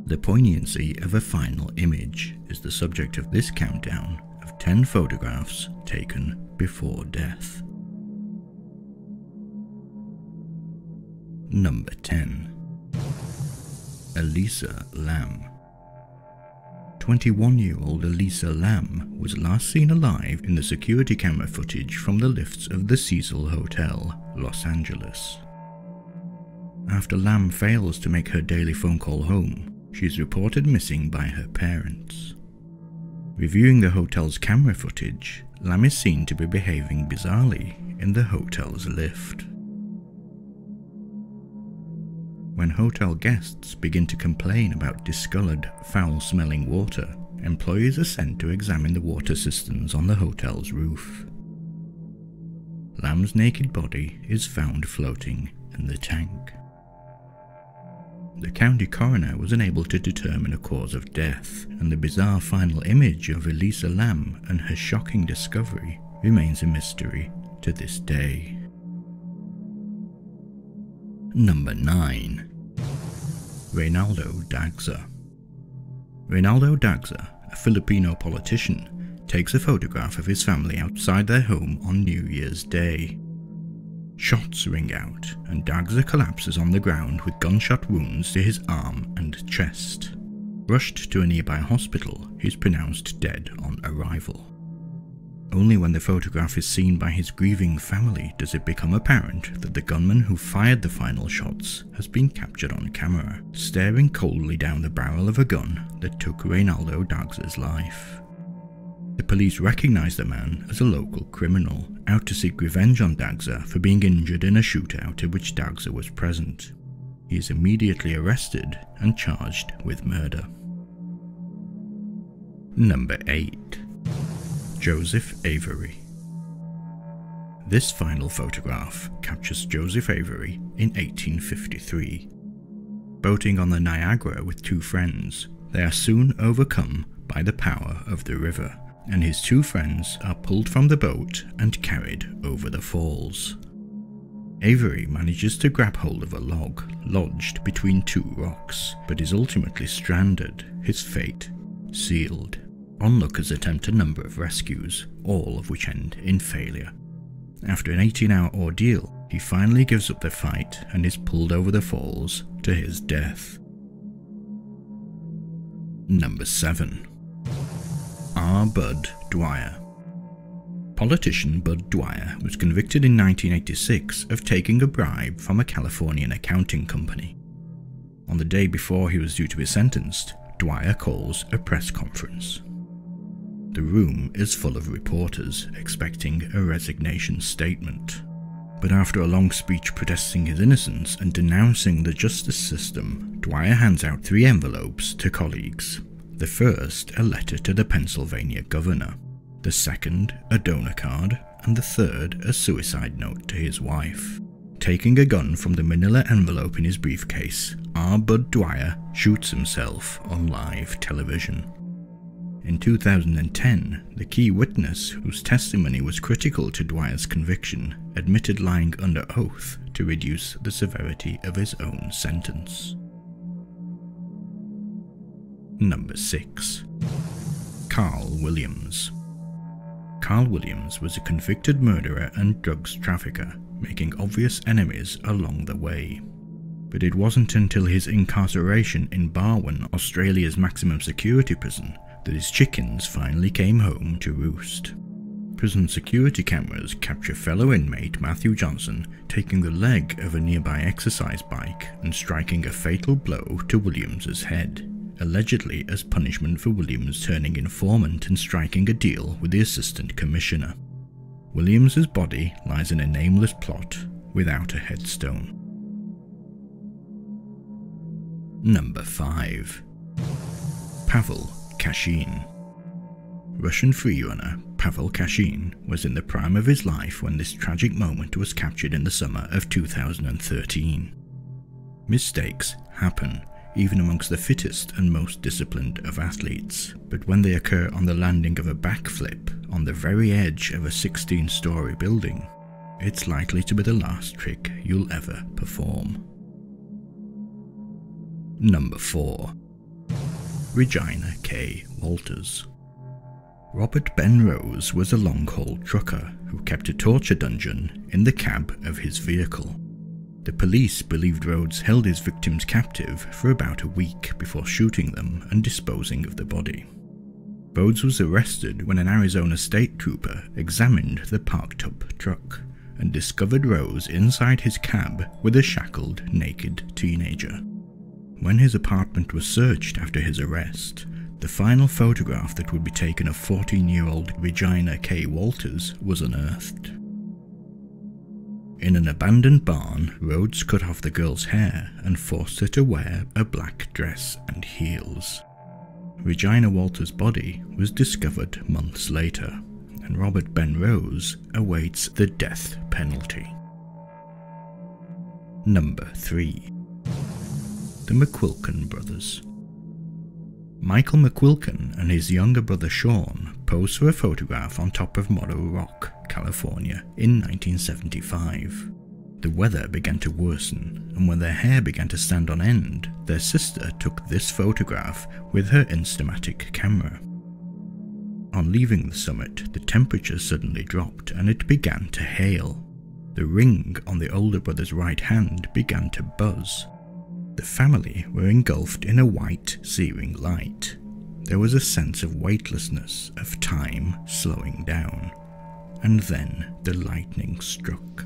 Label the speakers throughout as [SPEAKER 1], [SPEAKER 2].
[SPEAKER 1] The poignancy of a final image is the subject of this countdown of 10 photographs taken before death. Number 10. Elisa Lam. 21-year-old Elisa Lam was last seen alive in the security camera footage from the lifts of the Cecil Hotel, Los Angeles. After Lam fails to make her daily phone call home, she is reported missing by her parents. Reviewing the hotel's camera footage, Lam is seen to be behaving bizarrely in the hotel's lift. When hotel guests begin to complain about discolored, foul-smelling water, employees are sent to examine the water cisterns on the hotel's roof. Lam's naked body is found floating in the tank. The county coroner was unable to determine a cause of death, and the bizarre final image of Elisa Lam and her shocking discovery remains a mystery to this day. Number 9. Reynaldo Dagsa. Reynaldo Dagsa, a Filipino politician, takes a photograph of his family outside their home on New Year's Day. Shots ring out, and Dagsa collapses on the ground with gunshot wounds to his arm and chest. Rushed to a nearby hospital, he is pronounced dead on arrival. Only when the photograph is seen by his grieving family does it become apparent that the gunman who fired the final shots has been captured on camera, staring coldly down the barrel of a gun that took Reynaldo Dagsa's life. The police recognize the man as a local criminal, out to seek revenge on Dagsa for being injured in a shootout at which Dagsa was present. He is immediately arrested and charged with murder. Number 8. Joseph Avery. This final photograph captures Joseph Avery in 1853. Boating on the Niagara with 2 friends, they are soon overcome by the power of the river, and his 2 friends are pulled from the boat and carried over the falls. Avery manages to grab hold of a log lodged between 2 rocks, but is ultimately stranded, his fate sealed. Onlookers attempt a number of rescues, all of which end in failure. After an 18-hour ordeal, he finally gives up the fight and is pulled over the falls to his death. Number 7. R. Budd Dwyer. Politician Budd Dwyer was convicted in 1986 of taking a bribe from a Californian accounting company. On the day before he was due to be sentenced, Dwyer calls a press conference. The room is full of reporters expecting a resignation statement. But after a long speech protesting his innocence and denouncing the justice system, Dwyer hands out 3 envelopes to colleagues. The first, a letter to the Pennsylvania governor. The second, a donor card. And the third, a suicide note to his wife. Taking a gun from the manila envelope in his briefcase, R. Budd Dwyer shoots himself on live television. In 2010, the key witness, whose testimony was critical to Dwyer's conviction, admitted lying under oath to reduce the severity of his own sentence. Number 6. Carl Williams. Carl Williams was a convicted murderer and drugs trafficker, making obvious enemies along the way. But it wasn't until his incarceration in Barwon, Australia's maximum security prison, that his chickens finally came home to roost. Prison security cameras capture fellow inmate Matthew Johnson taking the leg of a nearby exercise bike and striking a fatal blow to Williams's head, allegedly as punishment for Williams turning informant and striking a deal with the assistant commissioner. Williams's body lies in a nameless plot without a headstone. Number 5. Pavel Kashin. Russian freerunner Pavel Kashin was in the prime of his life when this tragic moment was captured in the summer of 2013. Mistakes happen, even amongst the fittest and most disciplined of athletes, but when they occur on the landing of a backflip on the very edge of a 16-story building, it's likely to be the last trick you'll ever perform. Number 4. Regina K. Walters. Robert Ben Rose was a long-haul trucker who kept a torture dungeon in the cab of his vehicle. The police believed Rhodes held his victims captive for about a week before shooting them and disposing of the body. Rhodes was arrested when an Arizona state trooper examined the parked-up truck and discovered Rose inside his cab with a shackled, naked teenager. When his apartment was searched after his arrest, the final photograph that would be taken of 14-year-old Regina K. Walters was unearthed. In an abandoned barn, Rhodes cut off the girl's hair and forced her to wear a black dress and heels. Regina Walters' body was discovered months later, and Robert Ben Rose awaits the death penalty. Number 3. The McQuilkin Brothers. Michael McQuilkin and his younger brother Sean posed for a photograph on top of Morro Rock, California in 1975. The weather began to worsen, and when their hair began to stand on end, their sister took this photograph with her Instamatic camera. On leaving the summit, the temperature suddenly dropped and it began to hail. The ring on the older brother's right hand began to buzz. The family were engulfed in a white, searing light. There was a sense of weightlessness, of time slowing down. And then the lightning struck.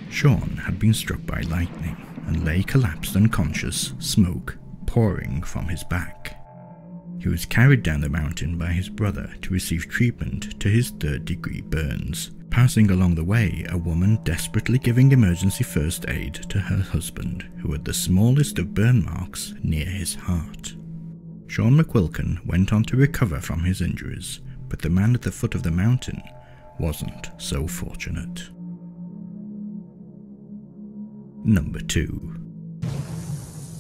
[SPEAKER 1] Sean had been struck by lightning and lay collapsed unconscious, smoke pouring from his back. He was carried down the mountain by his brother to receive treatment to his third-degree burns, passing along the way a woman desperately giving emergency first aid to her husband, who had the smallest of burn marks near his heart. Sean McQuilkin went on to recover from his injuries, but the man at the foot of the mountain wasn't so fortunate. Number 2.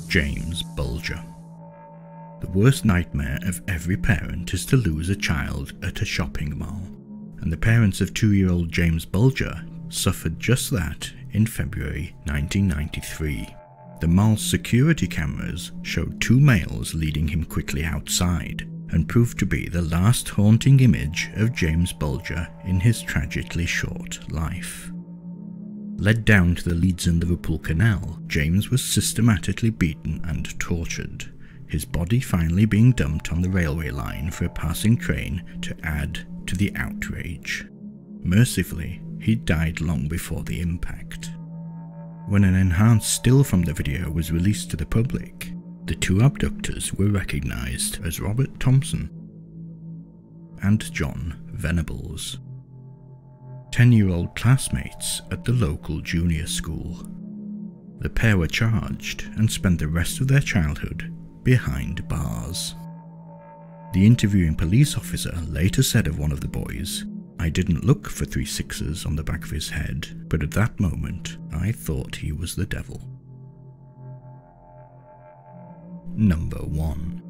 [SPEAKER 1] James Bulger. The worst nightmare of every parent is to lose a child at a shopping mall, and the parents of 2-year-old James Bulger suffered just that in February 1993. The mall's security cameras showed 2 males leading him quickly outside, and proved to be the last haunting image of James Bulger in his tragically short life. Led down to the Leeds and Liverpool Canal, James was systematically beaten and tortured, his body finally being dumped on the railway line for a passing train to add to the outrage. Mercifully, he died long before the impact. When an enhanced still from the video was released to the public, the 2 abductors were recognised as Robert Thompson and John Venables, 10-year-old classmates at the local junior school. The pair were charged and spent the rest of their childhood behind bars. The interviewing police officer later said of one of the boys, "I didn't look for 3 sixes on the back of his head, but at that moment I thought he was the devil." Number 1.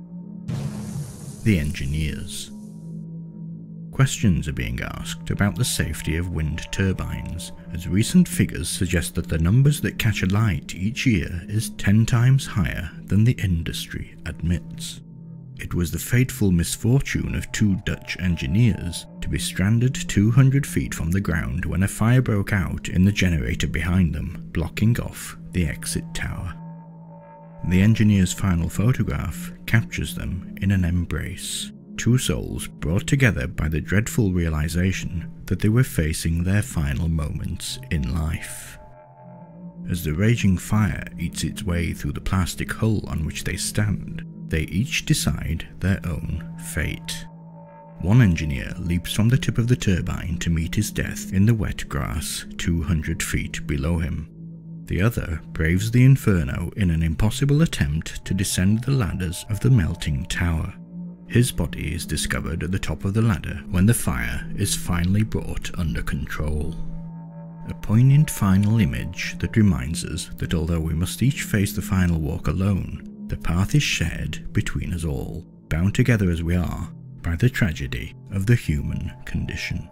[SPEAKER 1] The Engineers. Questions are being asked about the safety of wind turbines, as recent figures suggest that the numbers that catch alight each year is 10 times higher than the industry admits. It was the fateful misfortune of 2 Dutch engineers to be stranded 200 feet from the ground when a fire broke out in the generator behind them, blocking off the exit tower. The engineer's final photograph captures them in an embrace, 2 souls brought together by the dreadful realization that they were facing their final moments in life. As the raging fire eats its way through the plastic hull on which they stand, they each decide their own fate. One engineer leaps from the tip of the turbine to meet his death in the wet grass 200 feet below him. The other braves the inferno in an impossible attempt to descend the ladders of the melting tower. His body is discovered at the top of the ladder when the fire is finally brought under control. A poignant final image that reminds us that although we must each face the final walk alone, the path is shared between us all, bound together as we are by the tragedy of the human condition.